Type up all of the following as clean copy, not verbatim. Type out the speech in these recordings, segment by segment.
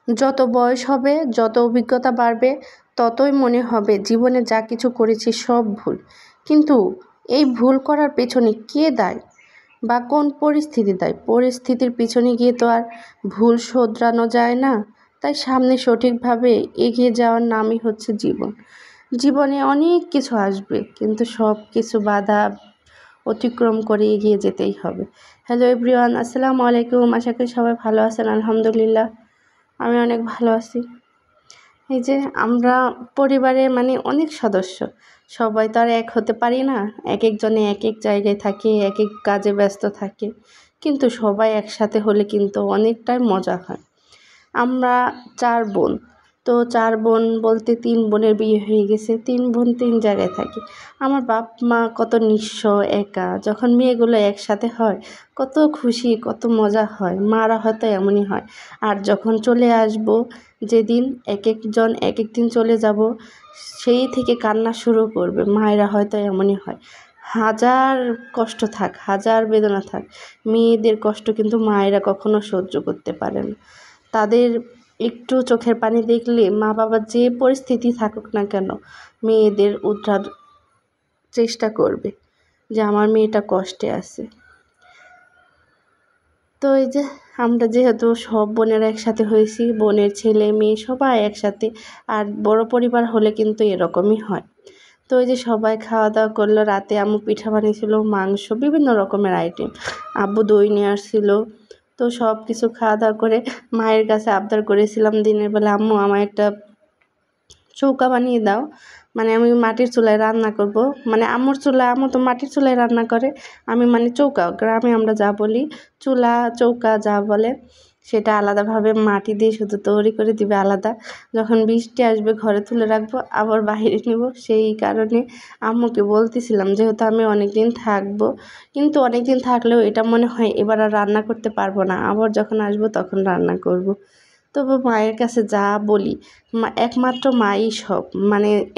যত বয়স হবে, যত অভিজ্ঞতা বাড়বে, ততই মনে হবে জীবনে যা কিছু করেছি সব ভুল। কিন্তু এই ভুল করার পেছনে কে দায়ী বা কোন পরিস্থিতি দায়ী? পরিস্থিতির পিছনে গিয়ে তো আর ভুল শোধরানো যায় না। তাই সামনে সঠিকভাবে এগিয়ে যাওয়ার নামই হচ্ছে জীবন। জীবনে অনেক কিছু আসবে, কিন্তু সব কিছু বাধা অতিক্রম করে এগিয়ে যেতেই হবে। হ্যালো এভরিওয়ান, আসসালামু আলাইকুম। আশা করি সবাই ভালো আছেন। আলহামদুলিল্লাহ, আমি অনেক ভালো আছি। এই যে আমরা পরিবারে অনেক সদস্য, সবাই তো আর এক হতে পারি না। এক একজনে এক এক জায়গায় থাকে, এক এক কাজে ব্যস্ত থাকে, কিন্তু সবাই একসাথে হলে কিন্তু অনেকটাই মজা হয়। আমরা 4 বোন, তো 4 বোন বলতে 3 বোনের বিয়ে হয়ে গেছে। 3 বোন 3 জায়গায় থাকি। আমার বাপ মা কত নিঃস্ব, একা। যখন মেয়েগুলো একসাথে হয় কত খুশি, কত মজা হয়। মারা হয়তো এমনই হয়। আর যখন চলে আসব, যেদিন এক একজন এক এক দিন চলে যাব, সেই থেকে কান্না শুরু করবে। মায়েরা হয়তো এমনই হয়। হাজার কষ্ট থাক, হাজার বেদনা থাক, মেয়েদের কষ্ট কিন্তু মায়েরা কখনো সহ্য করতে পারে না। তাদের একটু চোখের পানি দেখলে মা বাবার যে পরিস্থিতি থাকুক না কেন, মেয়েদের উদ্ধার চেষ্টা করবে যে আমার মেয়েটা কষ্টে আছে। তো এই যে আমরা যেহেতু সব বোনেরা একসাথে হয়েছি, বোনের ছেলে মেয়ে সবাই একসাথে, আর বড় পরিবার হলে কিন্তু এরকমই হয়। তো এই যে সবাই খাওয়া দাওয়া করলো। রাতে আম্মু পিঠা বানিয়েছিল, মাংস, বিভিন্ন রকমের আইটেম। আব্বু দই নিয়ে আসছিল। তো সব কিছু খাওয়া দাওয়া করে মায়ের কাছে আবদার করেছিলাম দিনের বেলা, আম্মু আমার একটা চৌকা বানিয়ে দাও। আমি মাটির চুলায় রান্না করব। আম্মুর চুলায়, আম্মু তো মাটির চুলায় রান্না করে, আমি চৌকা, গ্রামে আমরা যা বলি চুলা চৌকা যা বলে সেটা আলাদাভাবে মাটি দিয়ে শুধু তৈরি করে দিবে আলাদা। যখন বৃষ্টি আসবে ঘরে তুলে রাখবো, আবার বাইরে নেব। সেই কারণে আম্মুকে বলতেছিলাম, যেহেতু আমি অনেক দিন থাকবো, কিন্তু অনেক দিন থাকলেও এটা মনে হয় এবার আর রান্না করতে পারবো না, আবার যখন আসবো তখন রান্না করব। তবে মায়ের কাছে যা বলি, একমাত্র মাই সব।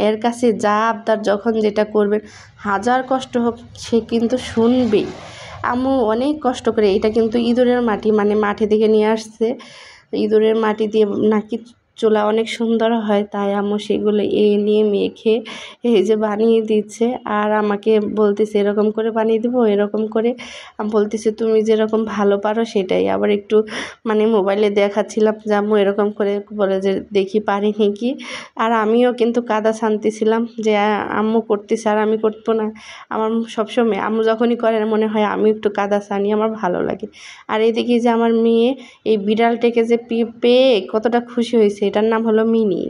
এর কাছে যা আবদার, যখন যেটা করবেন, হাজার কষ্ট হোক সে কিন্তু শুনবেই। আম্মু অনেক কষ্ট করে, এটা কিন্তু ইঁদুরের মাটি, মাটি থেকে নিয়ে আসছে। ইঁদুরের মাটি দিয়ে নাকি চুলা অনেক সুন্দর হয়, তাই আম্মু সেগুলো এনে মেখে এই যে বানিয়ে দিচ্ছে। আর আমাকে বলতেছে এরকম করে বানিয়ে দেবো, এরকম করে। আমি বলতেছি তুমি যেরকম ভালো পারো সেটাই। আবার একটু মোবাইলে দেখাচ্ছিলাম যে আম্মু এরকম করে বলে যে দেখি পারি নাকি। আর আমিও কিন্তু কাদা ছানতেছিলাম যে আম্মু করতেছে আর আমি করবো না। আমার সবসময় আম্মু যখনই করে মনে হয় আমি একটু কাদা ছানি, আমার ভালো লাগে। আর এদিকে যে আমার মেয়ে এই বিড়ালটাকে যে পেয়ে কতটা খুশি হয়েছে, এটার নাম হলো মিনি।